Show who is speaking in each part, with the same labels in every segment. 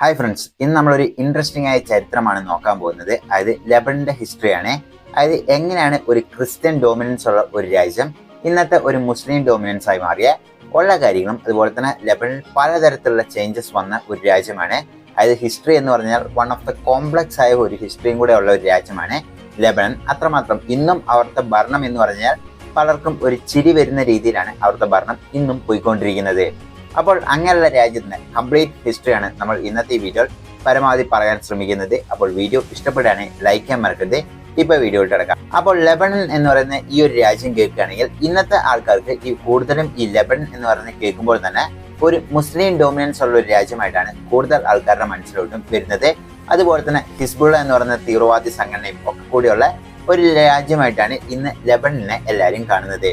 Speaker 1: Hi friends, ഇന്ന് നമ്മളൊരു interesting ആയ ചരിത്രമാണ് നോക്കാൻ പോകുന്നത്. അതായത് ലെബനന്റെ ഹിസ്റ്ററിയാണ്. അതായത് എങ്ങനെയാണ് ഒരു ക്രിസ്ത്യൻ ഡോമിനൻസ് ഉള്ള ഒരു രാജ്യം ഇന്നത്തെ ഒരു മുസ്ലിം ഡോമിനൻസ് ആയി മാറിയ ഉള്ള കാര്യങ്ങളും അതുപോലെ തന്നെ ലെബനൻ പലതരത്തിലുള്ള ചേഞ്ചസ് വന്ന ഒരു രാജ്യമാണ്. അതായത് ഹിസ്റ്ററി എന്ന് പറഞ്ഞാൽ വൺ ഓഫ് ദ കോംപ്ലക്സ് ആയ ഒരു ഹിസ്റ്ററിയും കൂടെ ഉള്ള ഒരു രാജ്യമാണ് ലെബനൻ. അത്രമാത്രം ഇന്നും അവിടുത്തെ ഭരണം എന്ന് പറഞ്ഞാൽ പലർക്കും ഒരു ചിരി വരുന്ന രീതിയിലാണ് അവിടുത്തെ ഭരണം ഇന്നും പോയിക്കൊണ്ടിരിക്കുന്നത്. അപ്പോൾ അങ്ങനെയുള്ള രാജ്യത്തിന് കംപ്ലീറ്റ് ഹിസ്റ്ററിയാണ് നമ്മൾ ഇന്നത്തെ വീഡിയോയിൽ പരമാവധി പറയാൻ ശ്രമിക്കുന്നത്. അപ്പോൾ വീഡിയോ ഇഷ്ടപ്പെടുകയാണെങ്കിൽ ലൈക്ക് ചെയ്യാൻ മറക്കരുത്. ഇപ്പൊ വീഡിയോ ഇട്ടെടുക്കാം. അപ്പോൾ ലെബനൻ എന്ന് പറയുന്ന ഈ ഒരു രാജ്യം കേൾക്കുകയാണെങ്കിൽ ഇന്നത്തെ ആൾക്കാർക്ക് കൂടുതലും ഈ ലെബനൻ എന്ന് പറയുന്നത് കേൾക്കുമ്പോൾ തന്നെ ഒരു മുസ്ലിം ഡോമിനൻസ് ഉള്ള ഒരു രാജ്യമായിട്ടാണ് കൂടുതൽ ആൾക്കാരുടെ മനസ്സിലോട്ടും വരുന്നത്. അതുപോലെ തന്നെ ഹിസ്ബുള്ള എന്ന് പറയുന്ന തീവ്രവാദി സംഘടനയും ഒക്കെ കൂടിയുള്ള ഒരു രാജ്യമായിട്ടാണ് ഇന്ന് ലെബനനെ എല്ലാവരും കാണുന്നത്.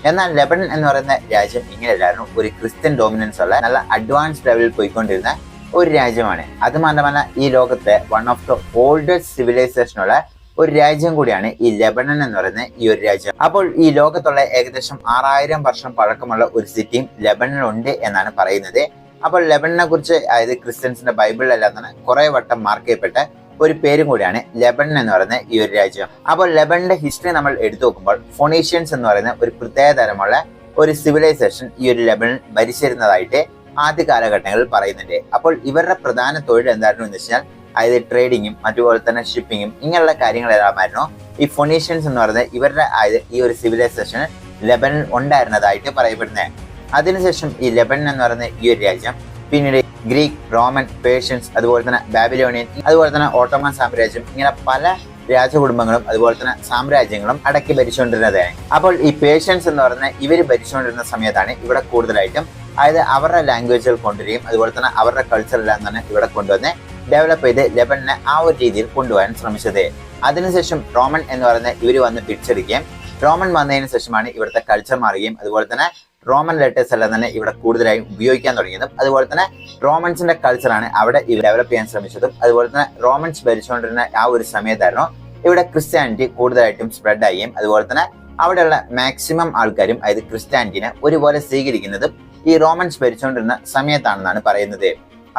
Speaker 1: എന്നാൽ ലെബനൻ എന്ന് പറയുന്ന രാജ്യം ഇങ്ങനെയല്ലായിരുന്നു, ഒരു ക്രിസ്ത്യൻ ഡോമിനൻസ് ഉള്ള നല്ല അഡ്വാൻസ് ലെവലിൽ പോയിക്കൊണ്ടിരുന്ന ഒരു രാജ്യമാണ്. അത് മാത്രമല്ല ഈ ലോകത്തെ വൺ ഓഫ് ദ ഓൾഡസ്റ്റ് സിവിലൈസേഷനുള്ള ഒരു രാജ്യം കൂടിയാണ് ഈ ലെബനൻ എന്ന് പറയുന്ന ഈ ഒരു രാജ്യം. അപ്പോൾ ഈ ലോകത്തുള്ള ഏകദേശം 6000 വർഷം പഴക്കമുള്ള ഒരു സിറ്റിയും ലെബനനിലുണ്ട് എന്നാണ് പറയുന്നത്. അപ്പോൾ ലെബനനെ കുറിച്ച് അതായത് ക്രിസ്ത്യൻസിന്റെ ബൈബിളിലെല്ലാം തന്നെ കുറെ വട്ടം മാർക്ക് ചെയ്യപ്പെട്ട ഒരു പേരും കൂടിയാണ് ലെബനൻ എന്ന് പറയുന്ന ഈ ഒരു രാജ്യം. അപ്പോൾ ലെബനന്റെ ഹിസ്റ്ററി നമ്മൾ എടുത്തു നോക്കുമ്പോൾ ഫൊണീഷ്യൻസ് എന്ന് പറയുന്ന ഒരു പ്രത്യേക തരമുള്ള ഒരു സിവിലൈസേഷൻ ഈ ഒരു ലെബനൻ ഭരിച്ചിരുന്നതായിട്ട് ആദ്യ കാലഘട്ടങ്ങളിൽ പറയുന്നുണ്ട്. അപ്പോൾ ഇവരുടെ പ്രധാന തൊഴിൽ എന്തായിരുന്നു എന്ന് വെച്ചാൽ അതായത് ട്രേഡിങ്ങും അതുപോലെ തന്നെ ഷിപ്പിങ്ങും ഇങ്ങനെയുള്ള കാര്യങ്ങളെല്ലാമായിരുന്നു ഈ ഫൊണീഷ്യൻസ് എന്ന് പറയുന്നത് ഇവരുടെ ഈ ഒരു സിവിലൈസേഷൻ ലെബനൻ ഉണ്ടായിരുന്നതായിട്ട് പറയപ്പെടുന്നത്. അതിനുശേഷം ഈ ലെബനൻ എന്ന് പറയുന്ന ഈ ഒരു രാജ്യം പിന്നീട് ഗ്രീക്ക്, റോമൻ, പേർഷ്യൻസ്, അതുപോലെ തന്നെ ബാബിലോണിയൻ, അതുപോലെ തന്നെ ഓട്ടോമൻ സാമ്രാജ്യം ഇങ്ങനെ പല രാജകുടുംബങ്ങളും അതുപോലെ തന്നെ സാമ്രാജ്യങ്ങളും അടക്കി ഭരിച്ചുകൊണ്ടിരുന്നതാണ്. അപ്പോൾ ഈ പേർഷ്യൻസ് എന്ന് പറയുന്ന ഇവർ ഭരിച്ചുകൊണ്ടിരുന്ന സമയത്താണ് ഇവിടെ കൂടുതലായിട്ടും അതായത് അവരുടെ ലാംഗ്വേജുകൾ കൊണ്ടുവരികയും അതുപോലെ തന്നെ അവരുടെ കൾച്ചറെല്ലാം തന്നെ ഇവിടെ കൊണ്ടുവന്ന് ഡെവലപ്പ് ചെയ്ത് ലെബനനെ ആ ഒരു രീതിയിൽ കൊണ്ടുപോകാൻ ശ്രമിച്ചത്. അതിനുശേഷം റോമൻ എന്ന് പറയുന്ന ഇവർ വന്ന് പിടിച്ചെടുക്കുകയും റോമൻ വന്നതിന് ശേഷമാണ് ഇവിടുത്തെ കൾച്ചർ മാറുകയും അതുപോലെ തന്നെ റോമൻ ലെറ്റേഴ്സ് എല്ലാം തന്നെ ഇവിടെ കൂടുതലായും ഉപയോഗിക്കാൻ തുടങ്ങിയതും അതുപോലെ തന്നെ റോമൻസിന്റെ കൾച്ചറാണ് അവിടെ ഡെവലപ്പ് ചെയ്യാൻ ശ്രമിച്ചതും അതുപോലെ തന്നെ റോമൻസ് ഭരിച്ചുകൊണ്ടിരുന്ന ആ ഒരു സമയത്തായിരുന്നു ഇവിടെ ക്രിസ്ത്യാനിറ്റി കൂടുതലായിട്ടും സ്പ്രെഡ് ആവുകയും അതുപോലെ തന്നെ അവിടെയുള്ള മാക്സിമം ആൾക്കാരും അതായത് ക്രിസ്ത്യാനിറ്റിനെ ഒരുപോലെ സ്വീകരിക്കുന്നതും ഈ റോമൻസ് ഭരിച്ചുകൊണ്ടിരുന്ന സമയത്താണെന്നാണ് പറയുന്നത്.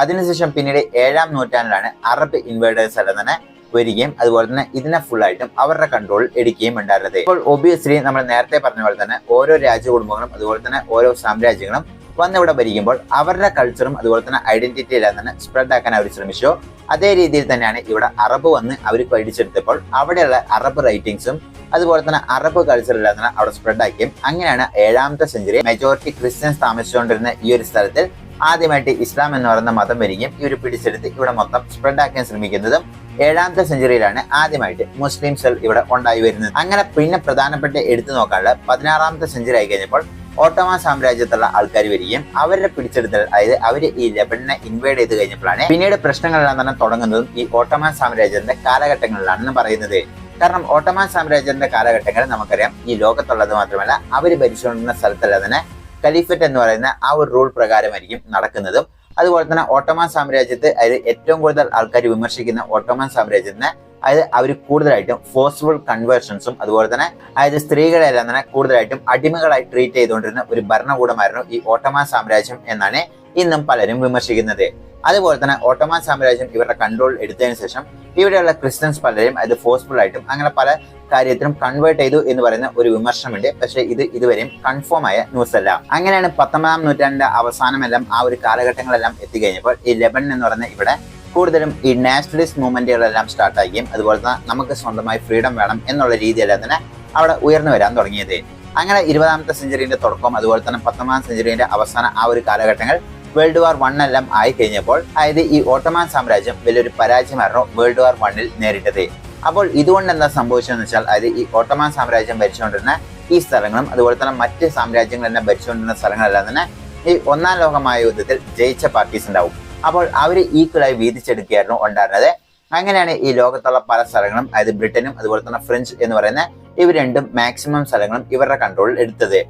Speaker 1: അതിനുശേഷം പിന്നീട് 7ാം നൂറ്റാണ്ടിലാണ് അറബ് ഇൻവേഡേഴ്സ് എല്ലാം തന്നെ വരികയും അതുപോലെ തന്നെ ഇതിനെ ഫുള്ളായിട്ടും അവരുടെ കൺട്രോൾ എടുക്കുകയും ഉണ്ടായിരുന്നത്. ഇപ്പോൾ ഒബിയസ്ലി നമ്മൾ നേരത്തെ പറഞ്ഞ പോലെ തന്നെ ഓരോ രാജകുടുംബങ്ങളും അതുപോലെ തന്നെ ഓരോ സാമ്രാജ്യങ്ങളും വന്നിവിടെ ഭരിക്കുമ്പോൾ അവരുടെ കൾച്ചറും അതുപോലെ തന്നെ ഐഡന്റിറ്റി എല്ലാം തന്നെ സ്പ്രെഡ് ആക്കാൻ അവർ ശ്രമിച്ചു. അതേ രീതിയിൽ തന്നെയാണ് ഇവിടെ അറബ് വന്ന് അവർ പഠിച്ചെടുത്തപ്പോൾ അവിടെയുള്ള അറബ് റൈറ്റിംഗ്സും അതുപോലെ തന്നെ അറബ് കൾച്ചർ എല്ലാം തന്നെ അവിടെ സ്പ്രെഡ് ആക്കിയും അങ്ങനെയാണ് 7ാമത്തെ സെഞ്ചുറി മെജോറിറ്റി ക്രിസ്ത്യൻസ് താമസിച്ചുകൊണ്ടിരുന്ന ഈ ഒരു സ്ഥലത്തിൽ ആദ്യമായിട്ട് ഇസ്ലാം എന്ന് പറയുന്ന മതം വരികയും ഇവർ പിടിച്ചെടുത്ത് ഇവിടെ മൊത്തം സ്പ്രെഡ് ആക്കാൻ ശ്രമിക്കുന്നതും 7ാമത്തെ സെഞ്ചുറിയിലാണ് ആദ്യമായിട്ട് മുസ്ലിംസ് ഇവിടെ ഉണ്ടായി വരുന്നത്. അങ്ങനെ പിന്നെ പ്രധാനപ്പെട്ട എടുത്തു നോക്കാനുള്ള 16ാമത്തെ സെഞ്ചുറി ആയി കഴിഞ്ഞപ്പോൾ ഓട്ടോമൻ സാമ്രാജ്യത്തുള്ള ആൾക്കാർ വരികയും അവരുടെ പിടിച്ചെടുത്തൽ അതായത് അവർ ഈ ലെബനനെ ഇൻവേഡ് ചെയ്ത് കഴിഞ്ഞപ്പോഴാണ് പിന്നീട് പ്രശ്നങ്ങളെല്ലാം തന്നെ തുടങ്ങുന്നതും ഈ ഓട്ടോമൻ സാമ്രാജ്യത്തിന്റെ കാലഘട്ടങ്ങളിലാണെന്ന് പറയുന്നത്. കാരണം ഓട്ടോമൻ സാമ്രാജ്യത്തിന്റെ കാലഘട്ടങ്ങൾ നമുക്കറിയാം ഈ ലോകത്തുള്ളത് മാത്രമല്ല അവർ ഭരിച്ചുകൊണ്ടിരുന്ന സ്ഥലത്തെല്ലാം തന്നെ ഖലീഫറ്റ് എന്ന് പറയുന്ന ആ ഒരു റൂൾ പ്രകാരമായിരിക്കും നടക്കുന്നതും. അതുപോലെ തന്നെ ഓട്ടോമൻ സാമ്രാജ്യത്തെ അതായത് ഏറ്റവും കൂടുതൽ ആൾക്കാർ വിമർശിക്കുന്ന ഓട്ടോമൻ സാമ്രാജ്യത്തിന് അതായത് അവർ കൂടുതലായിട്ടും ഫോഴ്സ്ഫുൾ കൺവേർഷൻസും അതുപോലെ തന്നെ അതായത് സ്ത്രീകളെല്ലാം തന്നെ കൂടുതലായിട്ടും അടിമകളായി ട്രീറ്റ് ചെയ്തുകൊണ്ടിരുന്ന ഒരു ഭരണകൂടമായിരുന്നു ഈ ഓട്ടോമൻ സാമ്രാജ്യം എന്നാണ് ഇന്നും പലരും വിമർശിക്കുന്നത്. അതുപോലെ തന്നെ ഓട്ടോമൻ സാമ്രാജ്യം ഇവരുടെ കൺട്രോൾ എടുത്തതിനു ശേഷം ഇവിടെയുള്ള ക്രിസ്ത്യൻസ് പലരും അത് ഫോഴ്സ്ഫുൾ ആയിട്ടും അങ്ങനെ പല കാര്യത്തിലും കൺവേർട്ട് ചെയ്തു എന്ന് പറയുന്ന ഒരു വിമർശനമുണ്ട്. പക്ഷേ ഇത് ഇതുവരെയും കൺഫേം ആയ ന്യൂസ് അല്ല. അങ്ങനെയാണ് 19ാം നൂറ്റാണ്ടിന്റെ അവസാനമെല്ലാം ആ ഒരു കാലഘട്ടങ്ങളെല്ലാം എത്തിക്കഴിഞ്ഞപ്പോൾ ഈ ലെബനൻ എന്ന് പറയുന്ന ഇവിടെ കൂടുതലും ഈ നാഷണലിസ്റ്റ് മൂവ്മെന്റുകളെല്ലാം സ്റ്റാർട്ട് ആവുകയും അതുപോലെ തന്നെ നമുക്ക് സ്വന്തമായി ഫ്രീഡം വേണം എന്നുള്ള രീതിയെല്ലാം തന്നെ അവിടെ ഉയർന്നു വരാൻ തുടങ്ങിയത്. അങ്ങനെ 20ാമത്തെ സെഞ്ചുറിന്റെ തുടക്കം അതുപോലെ തന്നെ 19ാം സെഞ്ചുറിന്റെ അവസാന ആ ഒരു കാലഘട്ടങ്ങൾ വേൾഡ് വാർ 1 എല്ലാം ആയി കഴിഞ്ഞപ്പോൾ അതായത് ഈ ഓട്ടോമൻ സാമ്രാജ്യം വലിയൊരു പരാജയമായിരുന്നു വേൾഡ് വാർ 1 നേരിട്ടത്. അപ്പോൾ ഇതുകൊണ്ട് എന്താ സംഭവിച്ചതെന്ന് വെച്ചാൽ അതായത് ഈ ഓട്ടോമൻ സാമ്രാജ്യം ഭരിച്ചുകൊണ്ടിരുന്ന ഈ സ്ഥലങ്ങളും അതുപോലെ തന്നെ മറ്റ് സാമ്രാജ്യങ്ങളെല്ലാം ഭരിച്ചുകൊണ്ടിരുന്ന സ്ഥലങ്ങളെല്ലാം തന്നെ ഈ 1ാം ലോക മഹായുദ്ധത്തിൽ ജയിച്ച പാർട്ടീസ് ഉണ്ടാവും. അപ്പോൾ അവർ ഈക്വലായി വീതിച്ചെടുക്കുകയായിരുന്നു ഉണ്ടായിരുന്നത്. അങ്ങനെയാണ് ഈ ലോകത്തുള്ള പല സ്ഥലങ്ങളും അതായത് ബ്രിട്ടനും അതുപോലെ തന്നെ ഫ്രഞ്ച് എന്ന് പറയുന്ന ഇവർ രണ്ടും മാക്സിമം സ്ഥലങ്ങളും ഇവരുടെ കൺട്രോളിൽ എടുത്തത്.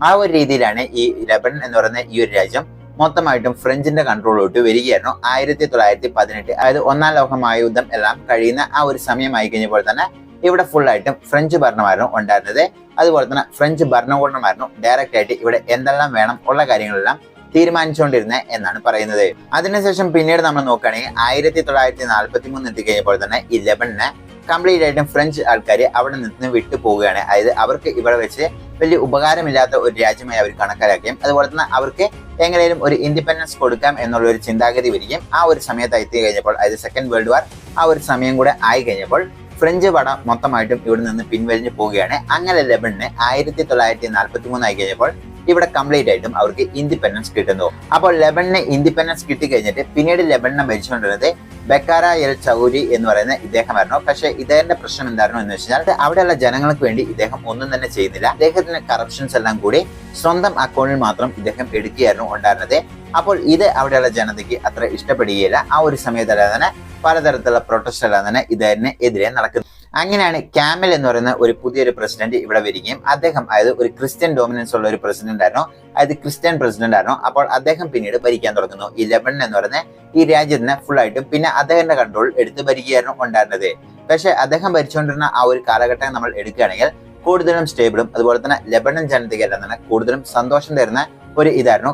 Speaker 1: ആ ഒരു രീതിയിലാണ് ഈ ലെബനൻ എന്ന് പറയുന്ന ഈ ഒരു രാജ്യം മൊത്തമായിട്ടും ഫ്രഞ്ചിന്റെ കൺട്രോളിലോട്ട് വരികയായിരുന്നു 1918. അതായത് 1ാം ലോക മഹായുദ്ധം എല്ലാം കഴിയുന്ന ആ ഒരു സമയമായി കഴിഞ്ഞപ്പോൾ തന്നെ ഇവിടെ ഫുള്ളായിട്ടും ഫ്രഞ്ച് ഭരണമായിരുന്നു ഉണ്ടായിരുന്നത്. അതുപോലെ തന്നെ ഫ്രഞ്ച് ഭരണകൂടമായിരുന്നു ഡയറക്റ്റ് ആയിട്ട് ഇവിടെ എന്തെല്ലാം വേണം ഉള്ള കാര്യങ്ങളെല്ലാം തീരുമാനിച്ചുകൊണ്ടിരുന്നത് എന്നാണ് പറയുന്നത്. അതിനുശേഷം പിന്നീട് നമ്മൾ നോക്കുകയാണെങ്കിൽ 1943 എത്തിക്കഴിഞ്ഞപ്പോൾ തന്നെ ഈ ലെബനനെ കംപ്ലീറ്റ് ആയിട്ടും ഫ്രഞ്ച് ആൾക്കാർ അവിടെ നിന്ന് വിട്ടു പോവുകയാണ്. അതായത് അവർക്ക് ഇവിടെ വെച്ച് വലിയ ഉപകാരമില്ലാത്ത ഒരു രാജ്യമായി അവർ കണക്കാക്കുകയും അതുപോലെ തന്നെ അവർക്ക് എങ്ങനെയും ഒരു ഇൻഡിപെൻഡൻസ് കൊടുക്കാം എന്നുള്ള ഒരു ചിന്താഗതി വരികയും ആ ഒരു സമയത്ത് എത്തി കഴിഞ്ഞപ്പോൾ, അതായത് സെക്കൻഡ് വേൾഡ് വാർ ആ ഒരു സമയം കൂടെ ആയി കഴിഞ്ഞപ്പോൾ ഫ്രഞ്ച് പട മൊത്തമായിട്ടും ഇവിടെ നിന്ന് പിൻവലിഞ്ഞു പോവുകയാണ്. അങ്ങനെ ലെബനന് 1943 ആയി കഴിഞ്ഞപ്പോൾ ഇവിടെ കംപ്ലീറ്റ് ആയിട്ടും അവർക്ക് ഇൻഡിപെൻഡൻസ് കിട്ടുന്നു. അപ്പോൾ ലെബനന് ഇൻഡിപെൻഡൻസ് കിട്ടി കഴിഞ്ഞിട്ട് പിന്നീട് ലെബനനെ ഭരിച്ചുകൊണ്ടിരുന്നത് ബക്കാര എൽ ചൗരി എന്ന് പറയുന്ന ഇദ്ദേഹമായിരുന്നു. പക്ഷേ ഇദ്ദേഹത്തിന്റെ പ്രശ്നം എന്തായിരുന്നു എന്ന് വെച്ചാൽ അവിടെയുള്ള ജനങ്ങൾക്ക് വേണ്ടി ഇദ്ദേഹം ഒന്നും തന്നെ ചെയ്യുന്നില്ല. അദ്ദേഹത്തിന്റെ കറപ്ഷൻസ് എല്ലാം കൂടി സ്വന്തം അക്കൗണ്ടിൽ മാത്രം ഇദ്ദേഹം എടുക്കുകയായിരുന്നു ഉണ്ടായിരുന്നത്. അപ്പോൾ ഇത് അവിടെയുള്ള ജനതയ്ക്ക് അത്ര ഇഷ്ടപ്പെടുകയില്ല. ആ ഒരു സമയത്തല്ലാതെ തന്നെ പലതരത്തിലുള്ള പ്രൊട്ടസ്റ്റ് അല്ലാതെ തന്നെ ഇദ്ദേഹത്തിന് എതിരെ നടക്കുന്നു. അങ്ങനെയാണ് ക്യാമൽ എന്ന് പറയുന്ന ഒരു പുതിയൊരു പ്രസിഡന്റ് ഇവിടെ വരികയും അദ്ദേഹം അതായത് ഒരു ക്രിസ്ത്യൻ ഡോമിനൻസ് ഉള്ള ഒരു പ്രസിഡന്റ് ആയിരുന്നു, അതായത് ക്രിസ്ത്യൻ പ്രസിഡന്റ് ആയിരുന്നു. അപ്പോൾ അദ്ദേഹം പിന്നീട് ഭരിക്കാൻ തുടങ്ങുന്നു. ഈ ലെബനൻ എന്ന് പറയുന്ന ഈ രാജ്യത്തിനെ ഫുൾ ആയിട്ടും പിന്നെ അദ്ദേഹത്തിന്റെ കൺട്രോൾ എടുത്ത് ഭരിക്കുകയായിരുന്നു ഉണ്ടായിരുന്നത്. പക്ഷെ അദ്ദേഹം ഭരിച്ചുകൊണ്ടിരുന്ന ആ ഒരു കാലഘട്ടം നമ്മൾ എടുക്കുകയാണെങ്കിൽ കൂടുതലും സ്റ്റേബിളും അതുപോലെ തന്നെ ലെബനൻ ജനതയ്ക്കെല്ലാം തന്നെ കൂടുതലും സന്തോഷം തരുന്ന ഒരു ഇതായിരുന്നു.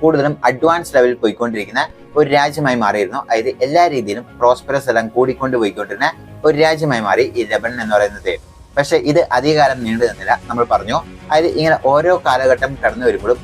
Speaker 1: കൂടുതലും അഡ്വാൻസ് ലെവലിൽ പോയിക്കൊണ്ടിരിക്കുന്ന ഒരു രാജ്യമായി മാറിയിരുന്നു. അതായത് എല്ലാ രീതിയിലും പ്രോസ്പെറസ് എല്ലാം കൂടിക്കൊണ്ട് പോയിക്കൊണ്ടിരുന്ന ഒരു രാജ്യമായി മാറി ഈ ലെബനൻ എന്ന് പറയുന്നത്. പക്ഷെ ഇത് അധികകാലം നീണ്ടു നിന്നില്ല. നമ്മൾ പറഞ്ഞു അതായത് ഇങ്ങനെ ഓരോ കാലഘട്ടം കടന്നു വരുമ്പോഴും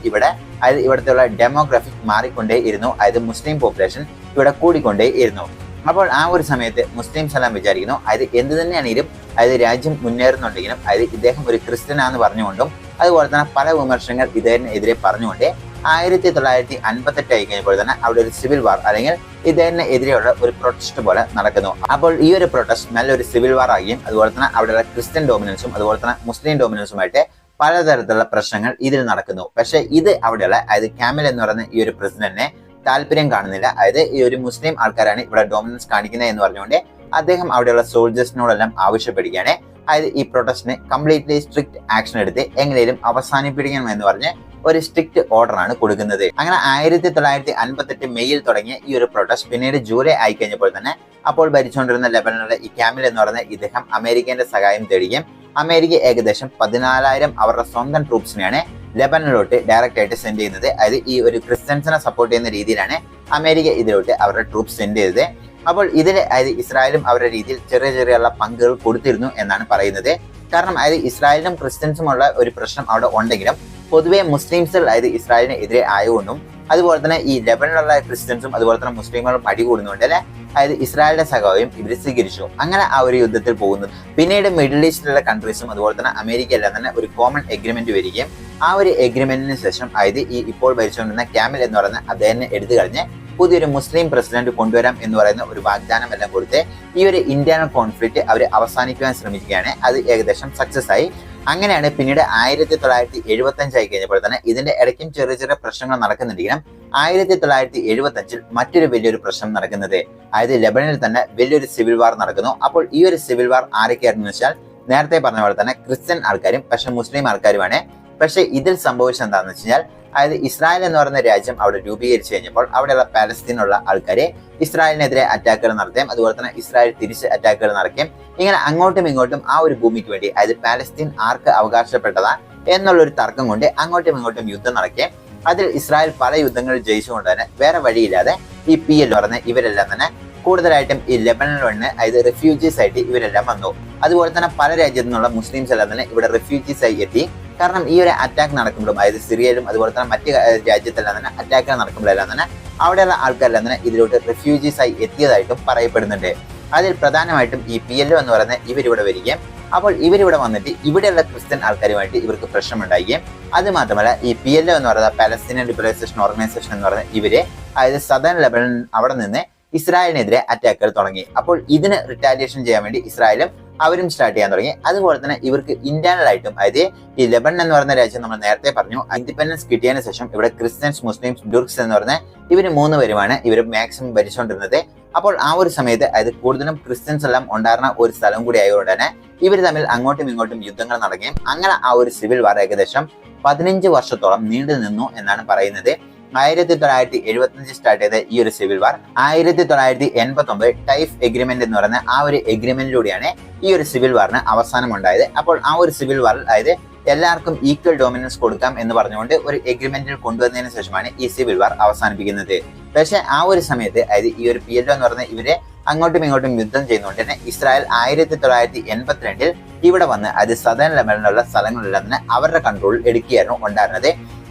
Speaker 1: അതായത് ഇവിടുത്തെ ഡെമോഗ്രാഫിക് മാറിക്കൊണ്ടേ ഇരുന്നു. അതായത് മുസ്ലിം പോപ്പുലേഷൻ ഇവിടെ കൂടിക്കൊണ്ടേ ഇരുന്നു. അപ്പോൾ ആ ഒരു സമയത്ത് മുസ്ലിംസ് എല്ലാം വിചാരിക്കുന്നു അതായത് എന്ത് തന്നെയാണെങ്കിലും അതായത് രാജ്യം മുന്നേറുന്നുണ്ടെങ്കിലും അതായത് ഇദ്ദേഹം ഒരു ക്രിസ്ത്യനാന്ന് പറഞ്ഞുകൊണ്ടും അതുപോലെ തന്നെ പല വിമർശനങ്ങൾ ഇദ്ദേഹത്തിനെതിരെ പറഞ്ഞുകൊണ്ട് 1958 ആയി കഴിഞ്ഞപ്പോൾ തന്നെ അവിടെ ഒരു സിവിൽ വാർ അല്ലെങ്കിൽ ഇദ്ദേഹത്തിന് എതിരെയുള്ള ഒരു പ്രൊട്ടസ്റ്റ് പോലെ നടക്കുന്നു. അപ്പോൾ ഈ ഒരു പ്രൊട്ടസ്റ്റ് നല്ലൊരു സിവിൽ വാർ ആകുകയും അതുപോലെ തന്നെ അവിടെയുള്ള ക്രിസ്ത്യൻ ഡോമിനൻസും അതുപോലെ തന്നെ മുസ്ലിം ഡോമിനൻസുമായിട്ട് പലതരത്തിലുള്ള പ്രശ്നങ്ങൾ ഇതിൽ നടക്കുന്നു. പക്ഷെ ഇത് അവിടെയുള്ള അതായത് ക്യാമൽ എന്ന് പറയുന്ന ഈ ഒരു പ്രസിഡന്റിനെ താല്പര്യം കാണുന്നില്ല. അതായത് ഈ ഒരു മുസ്ലിം ആൾക്കാരാണ് ഇവിടെ ഡോമിനൻസ് കാണിക്കുന്നത് എന്ന് പറഞ്ഞുകൊണ്ട് അദ്ദേഹം അവിടെയുള്ള സോൾജേഴ്സിനോടെല്ലാം ആവശ്യപ്പെടുകയാണ്. അതായത് ഈ പ്രൊട്ടസ്റ്റിന് കംപ്ലീറ്റ്ലി സ്ട്രിക്റ്റ് ആക്ഷൻ എടുത്ത് എങ്ങനെയും അവസാനിപ്പിക്കണം എന്ന് പറഞ്ഞ് ഒരു സ്ട്രിക്റ്റ് ഓർഡർ ആണ് കൊടുക്കുന്നത്. അങ്ങനെ 1958 മെയ്യിൽ തുടങ്ങിയ ഈ ഒരു പ്രൊട്ടസ്റ്റ് പിന്നീട് ജൂലൈ ആയി കഴിഞ്ഞപ്പോൾ തന്നെ അപ്പോൾ ഭരിച്ചുകൊണ്ടിരുന്ന ലെബനനിലെ ഈ ക്യാമൽ എന്ന് പറയുന്ന ഇദ്ദേഹം അമേരിക്കന്റെ സഹായം തേടുകയും അമേരിക്ക ഏകദേശം 14,000 അവരുടെ സ്വന്തം ട്രൂപ്സിനെയാണ് ലെബനനിലോട്ട് ഡയറക്റ്റ് ആയിട്ട് സെൻഡ് ചെയ്യുന്നത്. അതായത് ഈ ഒരു ക്രിസ്ത്യൻസിനെ സപ്പോർട്ട് ചെയ്യുന്ന രീതിയിലാണ് അമേരിക്ക ഇതിലോട്ട് അവരുടെ ട്രൂപ്സ് സെൻഡ് ചെയ്തത്. അപ്പോൾ ഇതിൽ അതായത് ഇസ്രായേലും അവരുടെ രീതിയിൽ ചെറിയ ചെറിയുള്ള പങ്കുകൾ കൊടുത്തിരുന്നു എന്നാണ് പറയുന്നത്. കാരണം അതായത് ഇസ്രായേലിനും ക്രിസ്ത്യൻസുമുള്ള ഒരു പ്രശ്നം അവിടെ ഉണ്ടെങ്കിലും പൊതുവെ മുസ്ലിംസ് അതായത് ഇസ്രായേലിന് എതിരെ ആയതുകൊണ്ടും അതുപോലെ തന്നെ ഈ ലെബനനിലുള്ള ക്രിസ്ത്യൻസും അതുപോലെ തന്നെ മുസ്ലിങ്ങളും അടികൂടുന്നുണ്ട് അല്ലെ, അതായത് ഇസ്രായേലിന്റെ സഹായം ഇവർ സ്വീകരിച്ചു. അങ്ങനെ ആ ഒരു യുദ്ധത്തിൽ പോകുന്നു. പിന്നീട് മിഡിൽ ഈസ്റ്റിലുള്ള കൺട്രീസും അതുപോലെ തന്നെ അമേരിക്ക എല്ലാം തന്നെ ഒരു കോമൺ എഗ്രിമെന്റ് വരികയും ആ ഒരു എഗ്രിമെന്റിന് ശേഷം അതായത് ഈ ഇപ്പോൾ ഭരിച്ചുകൊണ്ടിരുന്ന ക്യാമൽ എന്ന് പറയുന്ന അദ്ദേഹനെ എടുത്തു കളഞ്ഞ് പുതിയൊരു മുസ്ലിം പ്രസിഡന്റ് കൊണ്ടുവരാം എന്ന് പറയുന്ന ഒരു വാഗ്ദാനം എല്ലാം കൊടുത്ത് ഈ ഒരു ഇന്റേണൽ കോൺഫ്ലിക്റ്റ് അവർ അവസാനിക്കുവാൻ ശ്രമിക്കുകയാണ്. അത് ഏകദേശം സക്സസ് ആയി. അങ്ങനെയാണ് പിന്നീട് 1975 ആയി കഴിഞ്ഞപ്പോൾ തന്നെ ഇതിന്റെ ഇടയ്ക്കും ചെറിയ ചെറിയ പ്രശ്നങ്ങൾ നടക്കുന്നുണ്ടെങ്കിലും 1975 മറ്റൊരു വലിയൊരു പ്രശ്നം നടക്കുന്നത്, അതായത് ലെബനനിൽ തന്നെ വലിയൊരു സിവിൽ വാർ നടക്കുന്നു. അപ്പോൾ ഈ ഒരു സിവിൽ വാർ ആരൊക്കെയായിരുന്നു വെച്ചാൽ നേരത്തെ പറഞ്ഞ പോലെ തന്നെ ക്രിസ്ത്യൻ ആൾക്കാരും പക്ഷെ മുസ്ലിം ആൾക്കാരുമാണ്. പക്ഷെ ഇതിൽ സംഭവിച്ചത് എന്താണെന്ന് വെച്ച് കഴിഞ്ഞാൽ അതായത് ഇസ്രായേൽ എന്ന് പറയുന്ന രാജ്യം അവിടെ രൂപീകരിച്ചു കഴിഞ്ഞപ്പോൾ അവിടെയുള്ള പാലസ്തീനുള്ള ആൾക്കാരെ ഇസ്രായേലിനെതിരെ അറ്റാക്കുകൾ നടത്തുകയും അതുപോലെ തന്നെ ഇസ്രായേൽ തിരിച്ച് അറ്റാക്കുകൾ നടക്കുകയും ഇങ്ങനെ അങ്ങോട്ടും ഇങ്ങോട്ടും ആ ഒരു ഭൂമിക്ക് വേണ്ടി അതായത് പാലസ്തീൻ ആർക്ക് അവകാശപ്പെട്ടതാ എന്നുള്ളൊരു തർക്കം കൊണ്ട് അങ്ങോട്ടും ഇങ്ങോട്ടും യുദ്ധം നടക്കുകയും അതിൽ ഇസ്രായേൽ പല യുദ്ധങ്ങൾ ജയിച്ചുകൊണ്ട് തന്നെ വേറെ വഴിയില്ലാതെ ഈ PL പറഞ്ഞ ഇവരെല്ലാം തന്നെ കൂടുതലായിട്ടും ഈ ലെബനനിൽ വന്ന് അതായത് റെഫ്യൂജീസ് ആയിട്ട് ഇവരെല്ലാം വന്നു. അതുപോലെ തന്നെ പല രാജ്യത്തു നിന്നുള്ള മുസ്ലിംസ് എല്ലാം തന്നെ ഇവിടെ റെഫ്യൂജീസ് ആയി എത്തി. കാരണം ഈ ഒരു അറ്റാക്ക് നടക്കുമ്പോഴും അതായത് സിറിയയിലും അതുപോലെ തന്നെ മറ്റ് രാജ്യത്തെല്ലാം തന്നെ അറ്റാക്കുകൾ നടക്കുമ്പോഴെല്ലാം തന്നെ അവിടെയുള്ള ആൾക്കാരെല്ലാം തന്നെ ഇതിലോട്ട് റെഫ്യൂജീസ് ആയി എത്തിയതായിട്ടും പറയപ്പെടുന്നുണ്ട്. അതിൽ പ്രധാനമായിട്ടും ഈ PLO എന്ന് പറയുന്ന ഇവരിവിടെ വരികയും അപ്പോൾ ഇവരിവിടെ വന്നിട്ട് ഇവിടെയുള്ള ക്രിസ്ത്യൻ ആൾക്കാരുമായിട്ട് ഇവർക്ക് പ്രശ്നമുണ്ടാവുകയും അത് മാത്രമല്ല ഈ PLO എന്ന് പറയുന്ന പാലസ്തീനിയൻ ലിബറേഷൻ ഓർഗനൈസേഷൻ എന്ന് പറയുന്ന ഇവര് അതായത് സദൺ ലെബനൻ അവിടെ നിന്ന് ഇസ്രായേലിനെതിരെ അറ്റാക്കുകൾ തുടങ്ങി. അപ്പോൾ ഇതിന് റിറ്റാലിയേഷൻ ചെയ്യാൻ വേണ്ടി ഇസ്രായേലും അവരും സ്റ്റാർട്ട് ചെയ്യാൻ തുടങ്ങി. അതുപോലെ തന്നെ ഇവർക്ക് ഇന്റേണൽ ആയിട്ടും അതായത് ഈ ലെബനൻ എന്ന് പറയുന്ന രാജ്യം നമ്മൾ നേരത്തെ പറഞ്ഞു ഇൻഡിപെൻഡൻസ് കിട്ടിയതിനു ശേഷം ഇവിടെ ക്രിസ്ത്യൻസ് മുസ്ലിംസ് ഡുർക്സ് എന്ന് പറഞ്ഞ ഇവര് 3 പേരുമാണ് ഇവർ മാക്സിമം ഭരിച്ചുകൊണ്ടിരുന്നത്. അപ്പോൾ ആ ഒരു സമയത്ത് അതായത് കൂടുതലും ക്രിസ്ത്യൻസ് എല്ലാം ഉണ്ടായിരുന്ന ഒരു സ്ഥലം കൂടി ആയതുകൊണ്ട് തന്നെ ഇവർ തമ്മിൽ അങ്ങോട്ടും ഇങ്ങോട്ടും യുദ്ധങ്ങൾ നടക്കുകയും അങ്ങനെ ആ ഒരു സിവിൽ വാർ ഏകദേശം 15 വർഷത്തോളം നീണ്ടു നിന്നു എന്നാണ് പറയുന്നത്. 1975 സ്റ്റാർട്ട് ചെയ്ത ഈ ഒരു സിവിൽ വാർ 1989 ടൈഫ് എഗ്രിമെന്റ് എന്ന് പറയുന്ന ആ ഒരു എഗ്രിമെന്റിലൂടെയാണ് ഈ ഒരു സിവിൽ വാറിന് അവസാനം ഉണ്ടായത്. അപ്പോൾ ആ ഒരു സിവിൽ വാറിൽ അതായത് എല്ലാവർക്കും ഈക്വൽ ഡോമിനൻസ് കൊടുക്കാം എന്ന് പറഞ്ഞുകൊണ്ട് ഒരു എഗ്രിമെന്റിൽ കൊണ്ടുവന്നതിന് ശേഷമാണ് ഈ സിവിൽ വാർ അവസാനിപ്പിക്കുന്നത്. പക്ഷേ ആ ഒരു സമയത്ത് അതായത് ഈ ഒരു PLO എന്ന് പറഞ്ഞ ഇവരെ അങ്ങോട്ടും ഇങ്ങോട്ടും യുദ്ധം ചെയ്യുന്നതുകൊണ്ട് തന്നെ ഇസ്രായേൽ 1982 ഇവിടെ വന്ന് അത് സദേൺ ലെബനനിലുള്ള സ്ഥലങ്ങളെല്ലാം തന്നെ അവരുടെ കൺട്രോൾ എടുക്കുകയായിരുന്നു ഉണ്ടായിരുന്നത്.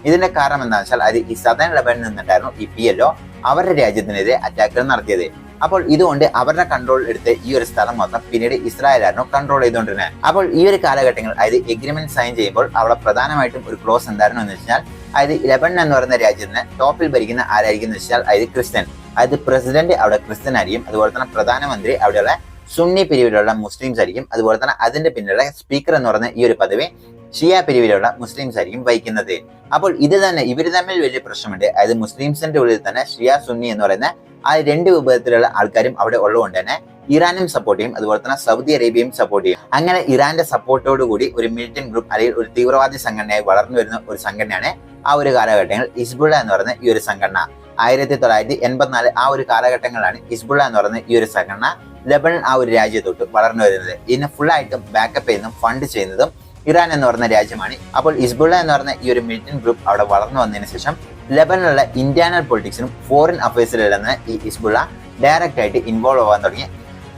Speaker 1: ഇതിന്റെ കാരണം എന്താണെന്ന് വെച്ചാൽ അത് ഈ സദേൺ ലെബനിൽ നിന്നുണ്ടായിരുന്നു ഈ PLO അവരുടെ രാജ്യത്തിനെതിരെ അറ്റാക്കുകൾ നടത്തിയത്. അപ്പോൾ ഇതുകൊണ്ട് അവരുടെ കൺട്രോൾ എടുത്ത് ഈ ഒരു സ്ഥലം മൊത്തം പിന്നീട് ഇസ്രായേലായിരുന്നു കൺട്രോൾ ചെയ്തുകൊണ്ടിരുന്നത്. അപ്പോൾ ഈ ഒരു കാലഘട്ടങ്ങൾ അതായത് എഗ്രിമെന്റ് സൈൻ ചെയ്യുമ്പോൾ അവിടെ പ്രധാനമായിട്ടും ഒരു ക്ലോസ് എന്തായിരുന്നു എന്ന് വെച്ചാൽ അതായത് ലെബനൻ എന്ന് പറയുന്ന രാജ്യത്തിന് ടോപ്പിൽ ഭരിക്കുന്ന ആരായിരിക്കും എന്ന് വെച്ചാൽ അതായത് ക്രിസ്ത്യൻ, അതായത് പ്രസിഡന്റ് അവിടെ ക്രിസ്ത്യൻ ആയിരിക്കും. അതുപോലെ തന്നെ പ്രധാനമന്ത്രി അവിടെയുള്ള സുന്നി പിരിവിലുള്ള മുസ്ലിംസ് ആയിരിക്കും. അതുപോലെ തന്നെ അതിന്റെ പിന്നിലുള്ള സ്പീക്കർ എന്ന് പറയുന്ന ഈ ഒരു പദവി ഷിയ പിരിവിലുള്ള മുസ്ലിംസ് ആയിരിക്കും വഹിക്കുന്നത്. അപ്പോൾ ഇത് തന്നെ ഇവർ തമ്മിൽ വലിയ പ്രശ്നമുണ്ട്. അതായത് മുസ്ലിംസിന്റെ ഉള്ളിൽ തന്നെ ഷിയ സുന്നി എന്ന് പറയുന്ന ആ രണ്ട് വിഭാഗത്തിലുള്ള ആൾക്കാരും അവിടെ ഉള്ളതുകൊണ്ട് തന്നെ ഇറാനും സപ്പോർട്ട് ചെയ്യും, അതുപോലെ തന്നെ സൗദി അറേബ്യയും സപ്പോർട്ട് ചെയ്യും. അങ്ങനെ ഇറാന്റെ സപ്പോർട്ടോട് കൂടി ഒരു മിലിറ്റന്റ് ഗ്രൂപ്പ് അല്ലെങ്കിൽ ഒരു തീവ്രവാദി സംഘടനയായി വളർന്നു വരുന്ന ഒരു സംഘടനയാണ് ആ ഒരു കാലഘട്ടങ്ങളിൽ ഹിസ്ബുള്ള എന്ന് പറയുന്ന ഈ ഒരു സംഘടന. 1984 ആ ഒരു കാലഘട്ടങ്ങളിലാണ് ഹിസ്ബുള്ള എന്ന് പറയുന്ന ഈ ഒരു സംഘടന ലെബനൻ ആ ഒരു രാജ്യത്തോട്ട് വളർന്നു വരുന്നത്. ഇതിനെ ഫുള്ളായിട്ടും ബാക്കപ്പ് ചെയ്യുന്നതും ഫണ്ട് ചെയ്യുന്നതും ഇറാൻ എന്ന് പറയുന്ന രാജ്യമാണ്. അപ്പോൾ ഹിസ്ബുള്ള എന്ന് പറയുന്ന ഈ ഒരു മിലിറ്റന്റ് ഗ്രൂപ്പ് അവിടെ വളർന്നു വന്നതിന് ശേഷം ലെബനിലുള്ള ഇന്റേണൽ പൊളിറ്റിക്സിനും ഫോറിൻ അഫയേഴ്സിലെല്ലാം ഈ ഹിസ്ബുള്ള ഡയറക്റ്റ് ആയിട്ട് ഇൻവോൾവ് ആവാൻ തുടങ്ങി.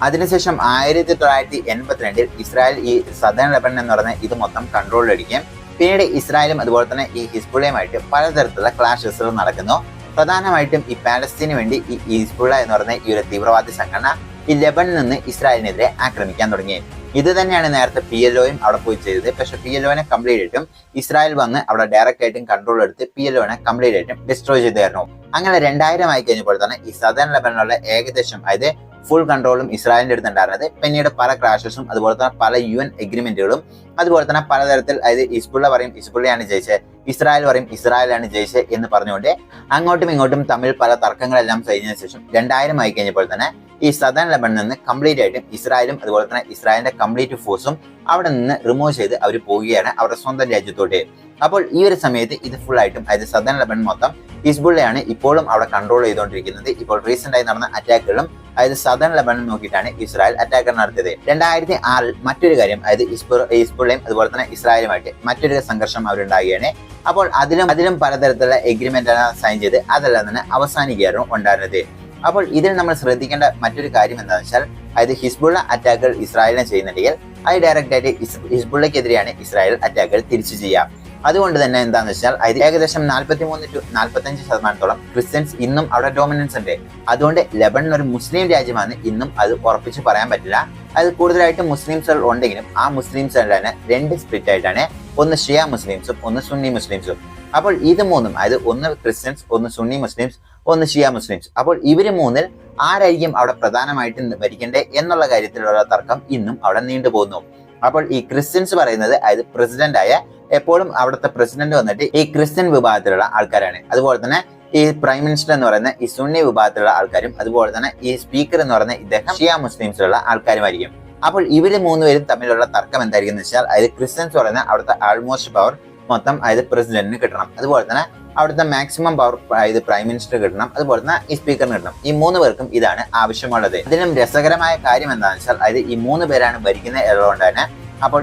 Speaker 1: അതിനുശേഷം 1982 ഇസ്രായേൽ ഈ സദേൺ ലെബനൻ എന്ന് പറയുന്ന ഇത് മൊത്തം കൺട്രോളിലടിക്കുകയും പിന്നീട് ഇസ്രായേലും അതുപോലെ തന്നെ ഈ ഹിസ്ബുള്ളയുമായിട്ട് പലതരത്തിലുള്ള ക്ലാഷസുകൾ നടക്കുന്നു. പ്രധാനമായിട്ടും ഈ പാലസ്തീന് വേണ്ടി ഈ ഹിസ്ബുള്ള എന്ന് പറയുന്ന ഈ ഒരു തീവ്രവാദി സംഘടന ഈ ലെബനിൽ നിന്ന് ഇസ്രായേലിനെതിരെ ആക്രമിക്കാൻ തുടങ്ങി. ഇത് തന്നെയാണ് നേരത്തെ PLOയും അവിടെ പോയി ചെയ്തത്. പക്ഷെ PLOനെ കംപ്ലീറ്റ് ആയിട്ടും ഇസ്രായേൽ വന്ന് അവിടെ ഡയറക്റ്റ് ആയിട്ടും കൺട്രോൾ എടുത്ത് PLOനെ കംപ്ലീറ്റ് ആയിട്ടും ഡിസ്ട്രോയ് ചെയ്തായിരുന്നു. അങ്ങനെ 2000 ആയി കഴിഞ്ഞപ്പോൾ തന്നെ ഈ സദേൺ ലെബനിലുള്ള ഏകദേശം അതായത് ഫുൾ കൺട്രോളും ഇസ്രായേലിന്റെ അടുത്തുണ്ടായിരുന്നത്. പിന്നീട് പല ക്രാഷസും അതുപോലെ തന്നെ പല UN എഗ്രിമെന്റുകളും അതുപോലെ തന്നെ പലതരത്തിൽ അതായത് ഹിസ്ബുള്ള പറയും ഹിസ്ബുള്ളയാണ് ജയിച്ചത്, ഇസ്രായേൽ പറയും ഇസ്രായേലാണ് ജയിച്ചത് എന്ന് പറഞ്ഞുകൊണ്ട് അങ്ങോട്ടും ഇങ്ങോട്ടും തമ്മിൽ പല തർക്കങ്ങളെല്ലാം കഴിഞ്ഞതിന് ശേഷം 2000 ആയി കഴിഞ്ഞപ്പോൾ തന്നെ ഈ സദേൺ ലെബനിൽ നിന്ന് കംപ്ലീറ്റ് ആയിട്ടും ഇസ്രായേലും അതുപോലെ തന്നെ ഇസ്രായേലിന്റെ കംപ്ലീറ്റ് ഫോഴ്സും അവിടെ നിന്ന് റിമൂവ് ചെയ്ത് അവർ പോവുകയാണ് അവരുടെ സ്വന്തം രാജ്യത്തോട്ട്. അപ്പോൾ ഈ ഒരു സമയത്ത് ഇത് ഫുൾ ആയിട്ടും അതായത് സദേൺ ലെബനൻ മൊത്തം ഹിസ്ബുള്ളയാണ് ഇപ്പോഴും അവിടെ കൺട്രോൾ ചെയ്തുകൊണ്ടിരിക്കുന്നത്. ഇപ്പോൾ റീസെന്റ് ആയി നടന്ന അറ്റാക്കുകളും അതായത് സദേൺ ലെബനൻ നോക്കിയിട്ടാണ് ഇസ്രായേൽ അറ്റാക്ക് നടത്തിയത്. 2006 മറ്റൊരു കാര്യം അതായത് ഹിസ്ബുള്ളയും അതുപോലെ തന്നെ ഇസ്രായേലുമായിട്ട് മറ്റൊരു സംഘർഷം അവരുണ്ടാകുകയാണ്. അപ്പോൾ അതിലും പലതരത്തിലുള്ള എഗ്രിമെന്റ് സൈൻ ചെയ്ത് അതെല്ലാം തന്നെ അവസാനിക്കുകയായിരുന്നു ഉണ്ടായിരുന്നത്. അപ്പോൾ ഇതിൽ നമ്മൾ ശ്രദ്ധിക്കേണ്ട മറ്റൊരു കാര്യം എന്താണെന്ന് വെച്ചാൽ അതായത് ഹിസ്ബുള്ള അറ്റാക്കുകൾ ഇസ്രായേലിനെ ചെയ്യുന്നുണ്ടെങ്കിൽ അത് ഡയറക്റ്റ് ആയിട്ട് ഹിസ്ബുള്ളക്കെതിരെയാണ് ഇസ്രായേൽ അറ്റാക്കുകൾ തിരിച്ചു ചെയ്യുക. അതുകൊണ്ട് തന്നെ എന്താണെന്ന് വെച്ചാൽ അത് ഏകദേശം 43 to 45% ക്രിസ്ത്യൻസ് ഇന്നും അവിടെ ഡോമിനൻസ് ഉണ്ട്. അതുകൊണ്ട് ലെബനൻ ഒരു മുസ്ലിം രാജ്യമാണ് ഇന്നും അത് ഉറപ്പിച്ച് പറയാൻ പറ്റില്ല. അത് കൂടുതലായിട്ട് മുസ്ലിംസ് ഉണ്ടെങ്കിലും ആ മുസ്ലിംസ് തന്നെ 2 സ്പ്ലിറ്റ് ആയിട്ടാണ്, ഒന്ന് ഷിയ മുസ്ലിംസും ഒന്ന് സുന്നി മുസ്ലിംസും. അപ്പോൾ ഇത് മൂന്നും അതായത് ഒന്ന് ക്രിസ്ത്യൻസ്, ഒന്ന് സുന്നി മുസ്ലിംസ്, ഒന്ന് ഷിയ മുസ്ലിംസ്. അപ്പോൾ ഇവര് മൂന്നിൽ ആരായിരിക്കും അവിടെ പ്രധാനമായിട്ട് ഭരിക്കേണ്ടത് എന്നുള്ള കാര്യത്തിലുള്ള തർക്കം ഇന്നും അവിടെ നീണ്ടുപോകുന്നു. അപ്പോൾ ഈ ക്രിസ്ത്യൻസ് പറയുന്നത് അതായത് പ്രസിഡന്റ് ആയ എപ്പോഴും അവിടുത്തെ പ്രസിഡന്റ് വന്നിട്ട് ഈ ക്രിസ്ത്യൻ വിഭാഗത്തിലുള്ള ആൾക്കാരാണ്. അതുപോലെ തന്നെ ഈ പ്രൈം മിനിസ്റ്റർ എന്ന് പറയുന്ന ഈ സുന്നി വിഭാഗത്തിലുള്ള ആൾക്കാരും അതുപോലെ തന്നെ ഈ സ്പീക്കർ എന്ന് പറയുന്ന ഇദ്ദേഹം ഷിയ മുസ്ലിംസിലുള്ള ആൾക്കാരുമായിരിക്കും. അപ്പോൾ ഇവര് മൂന്നുപേരും തമ്മിലുള്ള തർക്കം എന്തായിരിക്കും എന്ന് വെച്ചാൽ അതായത് ക്രിസ്ത്യൻസ് പറയുന്ന അവിടുത്തെ ആൾമോസ്റ്റ് പവർ മൊത്തം അതായത് പ്രസിഡന്റിന് കിട്ടണം, അതുപോലെ തന്നെ അവിടുത്തെ മാക്സിമം പവർ അതായത് പ്രൈം മിനിസ്റ്റർ കിട്ടണം, അതുപോലെ തന്നെ ഈ സ്പീക്കറിന് കിട്ടണം. ഈ 3 പേർക്കും ഇതാണ് ആവശ്യമുള്ളത്. ഇതിലും രസകരമായ കാര്യം എന്താണെന്ന് വെച്ചാൽ അതായത് ഈ 3 പേരാണ് ഭരിക്കുന്നത് ഉള്ളതുകൊണ്ട് തന്നെ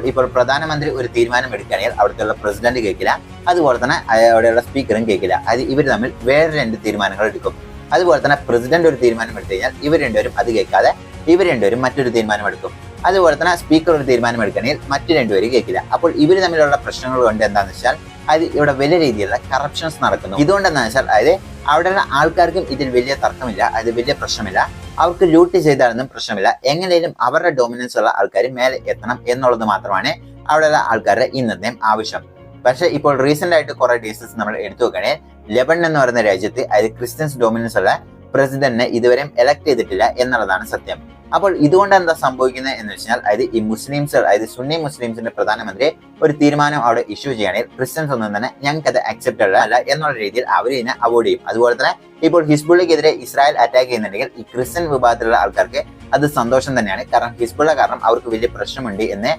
Speaker 1: ഇപ്പോൾ പ്രധാനമന്ത്രി ഒരു തീരുമാനം എടുക്കുകയാണെങ്കിൽ അവിടുത്തെ പ്രസിഡന്റ് കേൾക്കില്ല, അതുപോലെ തന്നെ അവിടെയുള്ള സ്പീക്കറും കേൾക്കില്ല. അത് ഇവർ തമ്മിൽ വേറെ 2 തീരുമാനങ്ങൾ എടുക്കും. അതുപോലെ തന്നെ പ്രസിഡന്റ് ഒരു തീരുമാനം എടുത്തു കഴിഞ്ഞാൽ ഇവർ രണ്ടുപേരും അത് കേൾക്കാതെ ഇവർ രണ്ടുപേരും മറ്റൊരു തീരുമാനം എടുക്കും. അതുപോലെ തന്നെ സ്പീക്കർ ഒരു തീരുമാനം എടുക്കുകയാണെങ്കിൽ മറ്റു 2 പേര് കേൾക്കില്ല. അപ്പോൾ ഇവർ തമ്മിലുള്ള പ്രശ്നങ്ങൾ കൊണ്ട് എന്താണെന്ന് വെച്ചാൽ അത് ഇവിടെ വലിയ രീതിയിലുള്ള കറപ്ഷൻസ് നടക്കുന്നു. ഇതുകൊണ്ട് എന്താണെന്ന് വെച്ചാൽ അതായത് അവിടെയുള്ള ആൾക്കാർക്കും ഇതിൽ വലിയ തർക്കമില്ല, അത് വലിയ പ്രശ്നമില്ല. അവർക്ക് ലൂട്ട് ചെയ്താലൊന്നും പ്രശ്നമില്ല. എങ്ങനെയും അവരുടെ ഡോമിനൻസ് ഉള്ള ആൾക്കാർ മേലെ എത്തണം എന്നുള്ളത് മാത്രമാണ് അവിടെയുള്ള ആൾക്കാരുടെ ഇന്നത്തെ ആവശ്യം. പക്ഷേ ഇപ്പോൾ റീസെന്റ് ആയിട്ട് കുറെ കേസസ് നമ്മൾ എടുത്തു നോക്കുകയാണെങ്കിൽ ലെബനൻ എന്ന് പറയുന്ന രാജ്യത്ത് അതായത് ക്രിസ്ത്യൻസ് ഡോമിനൻസ് ഉള്ള പ്രസിഡന്റിനെ ഇതുവരെയും എലക്ട് ചെയ്തിട്ടില്ല എന്നുള്ളതാണ് സത്യം. അപ്പോൾ ഇതുകൊണ്ട് എന്താ സംഭവിക്കുന്നത് എന്ന് വെച്ചാൽ അതായത് ഈ മുസ്ലിംസ് അതായത് സുന്നി മുസ്ലിംസിന്റെ പ്രധാനമന്ത്രി ഒരു തീരുമാനം അവിടെ ഇഷ്യൂ ചെയ്യുകയാണെങ്കിൽ ക്രിസ്ത്യൻസ് ഒന്നും തന്നെ ഞങ്ങൾക്ക് അത് അക്സെപ്റ്റബിൾ അല്ല എന്നുള്ള രീതിയിൽ അവർ ഇതിനെ അവോയ്ഡ് ചെയ്യും. അതുപോലെ തന്നെ ഇപ്പോൾ ഹിസ്ബുള്ളക്കെതിരെ ഇസ്രായേൽ അറ്റാക്ക് ചെയ്യുന്നുണ്ടെങ്കിൽ ഈ ക്രിസ്ത്യൻ വിഭാഗത്തിലുള്ള ആൾക്കാർക്ക് അത് സന്തോഷം തന്നെയാണ്. കാരണം ഹിസ്ബുള്ള കാരണം അവർക്ക് വലിയ പ്രശ്നമുണ്ട് എന്ന്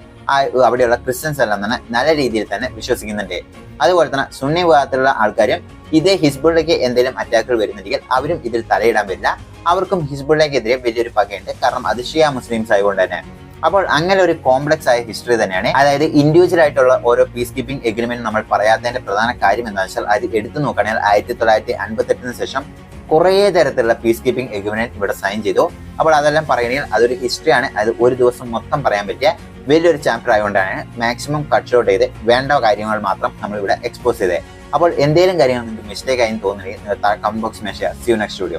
Speaker 1: അവിടെയുള്ള ക്രിസ്ത്യൻസ് എല്ലാം തന്നെ നല്ല രീതിയിൽ തന്നെ വിശ്വസിക്കുന്നുണ്ട്. അതുപോലെ തന്നെ സുന്നി വിഭാഗത്തിലുള്ള ആൾക്കാരും ഇതേ ഹിസ്ബുള്ളയ്ക്ക് എന്തെങ്കിലും അറ്റാക്കുകൾ വരുന്നുണ്ടെങ്കിൽ അവരും ഇതിൽ തലയിടാൻ വരില്ല. അവർക്കും ഹിസ്ബുള്ളയ്ക്കെതിരെ വലിയൊരു പകയുണ്ട്, കാരണം അത് ഷിയ മുസ്ലിംസ് ആയതുകൊണ്ട് തന്നെ. അപ്പോൾ അങ്ങനെ ഒരു കോംപ്ലക്സ് ആയ ഹിസ്റ്ററി തന്നെയാണ്. അതായത് ഇൻഡിവിജ്വൽ ആയിട്ടുള്ള ഓരോ പീസ് കീപ്പിംഗ് എഗ്രിമെന്റ് നമ്മൾ പറയാത്തതിന്റെ പ്രധാന കാര്യം എന്താണെന്ന് വെച്ചാൽ അത് എടുത്തു നോക്കുകയാണെങ്കിൽ 1958 ശേഷം കുറേ തരത്തിലുള്ള പീസ് കീപ്പിംഗ് എഗ്രിമെന്റ് ഇവിടെ സൈൻ ചെയ്തു. അപ്പോൾ അതെല്ലാം പറയുകയാണെങ്കിൽ അതൊരു ഹിസ്റ്ററിയാണ്. അത് ഒരു ദിവസം മൊത്തം പറയാൻ പറ്റിയ വലിയൊരു ചാപ്റ്റർ ആയതുകൊണ്ടാണ് മാക്സിമം കട്ട് ഷോട്ട് ചെയ്ത് വേണ്ട കാര്യങ്ങൾ മാത്രം നമ്മൾ ഇവിടെ എക്സ്പോസ് ചെയ്തത്. അപ്പോൾ എന്തെങ്കിലും കാര്യങ്ങൾ നിങ്ങൾക്ക് മിസ്റ്റേക്ക് ആയി തോന്നുകയും കമന്റ് ബോക്സ് മെഷർ. See you next video.